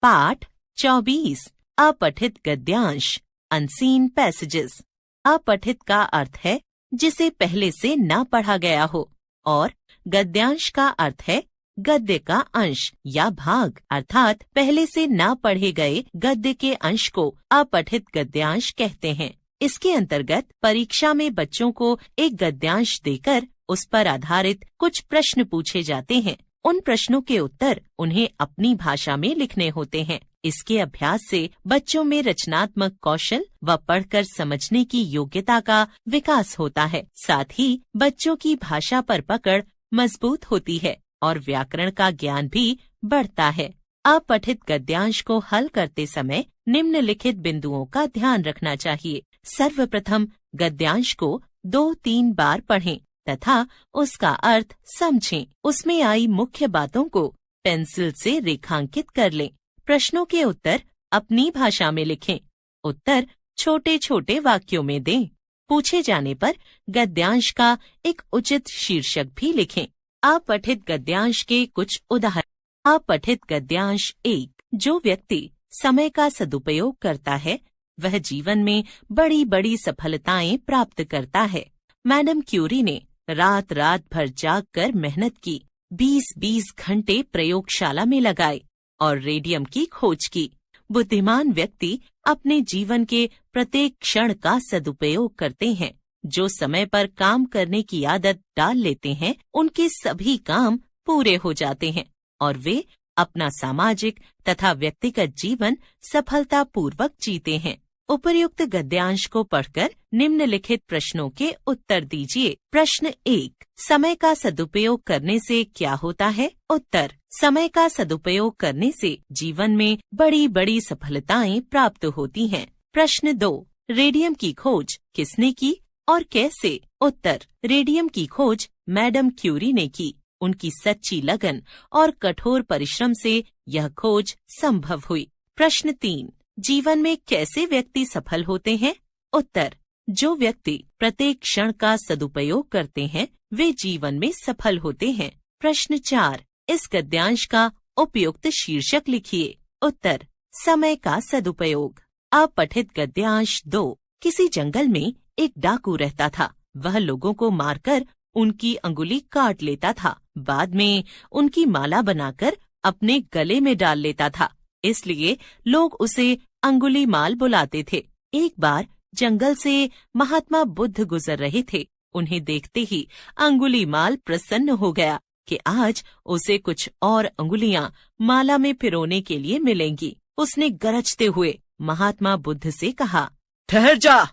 पाठ 24 अपठित गद्यांश unseen passages. अपठित का अर्थ है जिसे पहले से न पढ़ा गया हो और गद्यांश का अर्थ है गद्य का अंश या भाग, अर्थात पहले से न पढ़े गए गद्य के अंश को अपठित गद्यांश कहते हैं। इसके अंतर्गत परीक्षा में बच्चों को एक गद्यांश देकर उस पर आधारित कुछ प्रश्न पूछे जाते हैं। उन प्रश्नों के उत्तर उन्हें अपनी भाषा में लिखने होते हैं। इसके अभ्यास से बच्चों में रचनात्मक कौशल व पढ़कर समझने की योग्यता का विकास होता है। साथ ही बच्चों की भाषा पर पकड़ मजबूत होती है और व्याकरण का ज्ञान भी बढ़ता है। अपठित गद्यांश को हल करते समय निम्नलिखित बिंदुओं का ध्यान रखना चाहिए। सर्वप्रथम गद्यांश को 2-3 बार पढ़ें तथा उसका अर्थ समझें। उसमें आई मुख्य बातों को पेंसिल से रेखांकित कर लें। प्रश्नों के उत्तर अपनी भाषा में लिखें। उत्तर छोटे छोटे वाक्यों में दें। पूछे जाने पर गद्यांश का एक उचित शीर्षक भी लिखें। अपठित गद्यांश के कुछ उदाहरण। अपठित गद्यांश 1। जो व्यक्ति समय का सदुपयोग करता है वह जीवन में बड़ी बड़ी सफलताएं प्राप्त करता है। मैडम क्यूरी ने रात रात भर जागकर मेहनत की, 20-20 घंटे प्रयोगशाला में लगाए और रेडियम की खोज की। बुद्धिमान व्यक्ति अपने जीवन के प्रत्येक क्षण का सदुपयोग करते हैं। जो समय पर काम करने की आदत डाल लेते हैं उनके सभी काम पूरे हो जाते हैं और वे अपना सामाजिक तथा व्यक्तिगत जीवन सफलतापूर्वक जीते हैं। उपर्युक्त गद्यांश को पढ़कर निम्नलिखित प्रश्नों के उत्तर दीजिए। प्रश्न 1। समय का सदुपयोग करने से क्या होता है? उत्तर। समय का सदुपयोग करने से जीवन में बड़ी बड़ी सफलताएं प्राप्त होती हैं। प्रश्न 2। रेडियम की खोज किसने की और कैसे? उत्तर। रेडियम की खोज मैडम क्यूरी ने की। उनकी सच्ची लगन और कठोर परिश्रम से यह खोज संभव हुई। प्रश्न 3। जीवन में कैसे व्यक्ति सफल होते हैं? उत्तर। जो व्यक्ति प्रत्येक क्षण का सदुपयोग करते हैं वे जीवन में सफल होते हैं। प्रश्न 4। इस गद्यांश का उपयुक्त शीर्षक लिखिए। उत्तर। समय का सदुपयोग। अपठित गद्यांश 2। किसी जंगल में एक डाकू रहता था। वह लोगों को मारकर उनकी अंगुली काट लेता था। बाद में उनकी माला बनाकर अपने गले में डाल लेता था, इसलिए लोग उसे अंगुली माल बुलाते थे। एक बार जंगल से महात्मा बुद्ध गुजर रहे थे। उन्हें देखते ही अंगुली माल प्रसन्न हो गया कि आज उसे कुछ और अंगुलियां माला में पिरोने के लिए मिलेंगी। उसने गरजते हुए महात्मा बुद्ध से कहा, ठहर जा।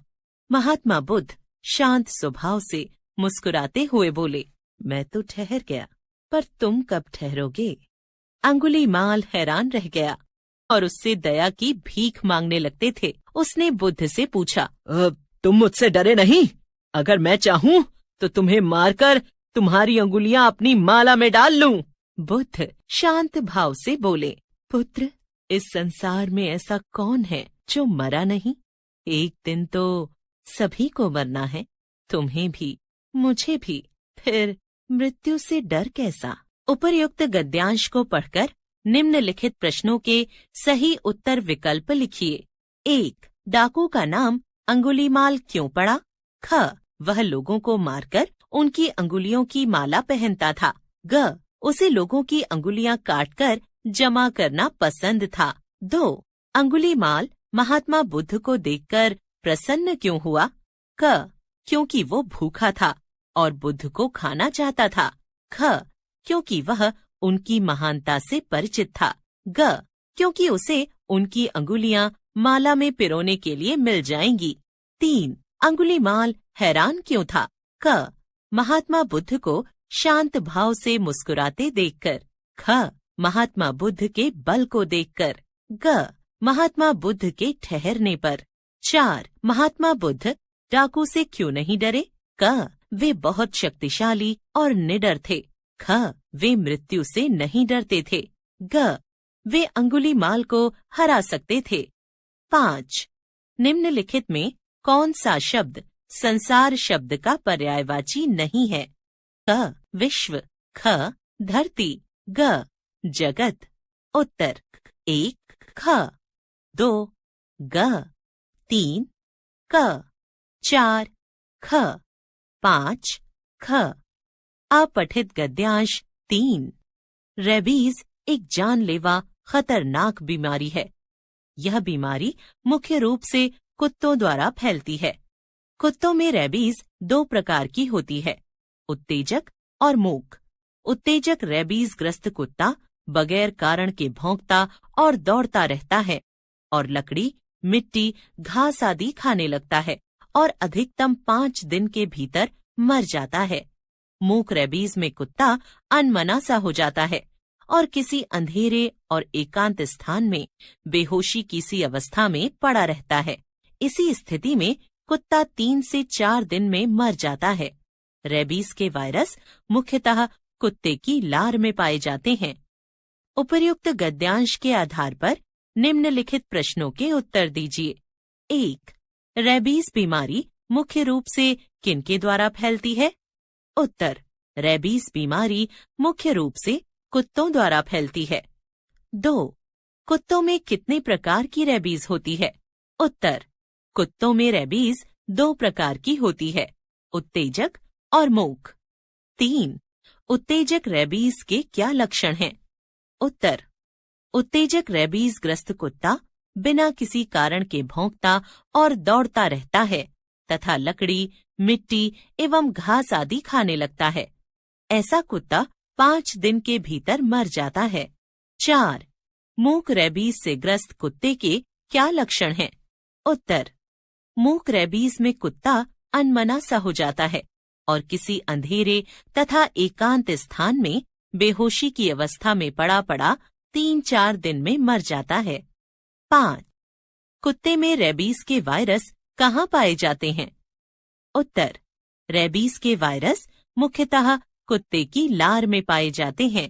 महात्मा बुद्ध शांत स्वभाव से मुस्कुराते हुए बोले, मैं तो ठहर गया, पर तुम कब ठहरोगे? अंगुलीमाल हैरान रह गया और उससे दया की भीख मांगने लगते थे। उसने बुद्ध से पूछा, तुम मुझसे डरे नहीं? अगर मैं चाहूँ तो तुम्हें मारकर तुम्हारी अंगुलियां अपनी माला में डाल लूं। बुद्ध शांत भाव से बोले, पुत्र, इस संसार में ऐसा कौन है जो मरा नहीं? एक दिन तो सभी को मरना है, तुम्हें भी मुझे भी, फिर मृत्यु से डर कैसा? उपर्युक्त गद्यांश को पढ़कर निम्नलिखित प्रश्नों के सही उत्तर विकल्प लिखिए। 1. डाकू का नाम अंगुलीमाल क्यों पड़ा? ख. वह लोगों को मारकर उनकी अंगुलियों की माला पहनता था। ग. उसे लोगों की अंगुलियां काटकर जमा करना पसंद था। 2. अंगुलीमाल महात्मा बुद्ध को देखकर प्रसन्न क्यों हुआ? क. क्योंकि वो भूखा था और बुद्ध को खाना चाहता था। ख. क्योंकि वह उनकी महानता से परिचित था। ग. क्योंकि उसे उनकी अंगुलियां माला में पिरोने के लिए मिल जाएंगी। 3. अंगुलीमाल हैरान क्यों था? क. महात्मा बुद्ध को शांत भाव से मुस्कुराते देखकर। ख. महात्मा बुद्ध के बल को देखकर। ग. महात्मा बुद्ध के ठहरने पर। 4. महात्मा बुद्ध डाकू से क्यों नहीं डरे? क. वे बहुत शक्तिशाली और निडर थे। ख. वे मृत्यु से नहीं डरते थे। ग. वे अंगुलीमाल को हरा सकते थे। 5. निम्नलिखित में कौन सा शब्द संसार शब्द का पर्यायवाची नहीं है? क. विश्व। ख. धरती। ग. जगत। उत्तर 1, ख, 2 ग, 3 क, 4 ख, 5 ख। अपठित गद्यांश 3। रेबीज एक जानलेवा खतरनाक बीमारी है। यह बीमारी मुख्य रूप से कुत्तों द्वारा फैलती है। कुत्तों में रेबीज 2 प्रकार की होती है, उत्तेजक और मूक। उत्तेजक रेबीज ग्रस्त कुत्ता बगैर कारण के भौंकता और दौड़ता रहता है और लकड़ी, मिट्टी, घास आदि खाने लगता है और अधिकतम 5 दिन के भीतर मर जाता है। मूक रेबीज में कुत्ता अनमना सा हो जाता है और किसी अंधेरे और एकांत स्थान में बेहोशी की सी अवस्था में पड़ा रहता है। इसी स्थिति में कुत्ता 3 से 4 दिन में मर जाता है। रेबीज के वायरस मुख्यतः कुत्ते की लार में पाए जाते हैं। उपर्युक्त गद्यांश के आधार पर निम्नलिखित प्रश्नों के उत्तर दीजिए। 1. रेबीज बीमारी मुख्य रूप से किनके द्वारा फैलती है? उत्तर: रेबीज बीमारी मुख्य रूप से कुत्तों द्वारा फैलती है। 2. कुत्तों में कितने प्रकार की रेबीज होती है? उत्तर: कुत्तों में रेबीज 2 प्रकार की होती है, उत्तेजक और मूक। 3. उत्तेजक रेबीज के क्या लक्षण हैं? उत्तर: उत्तेजक रेबीज ग्रस्त कुत्ता बिना किसी कारण के भौंकता और दौड़ता रहता है तथा लकड़ी, मिट्टी एवं घास आदि खाने लगता है। ऐसा कुत्ता 5 दिन के भीतर मर जाता है। 4. मूक रेबीज से ग्रस्त कुत्ते के क्या लक्षण हैं? उत्तर: मूक रेबीज में कुत्ता अनमना सा हो जाता है और किसी अंधेरे तथा एकांत स्थान में बेहोशी की अवस्था में पड़ा 3-4 दिन में मर जाता है। 5. कुत्ते में रेबीज के वायरस कहाँ पाए जाते हैं? उत्तर: रेबीज के वायरस मुख्यतः कुत्ते की लार में पाए जाते हैं।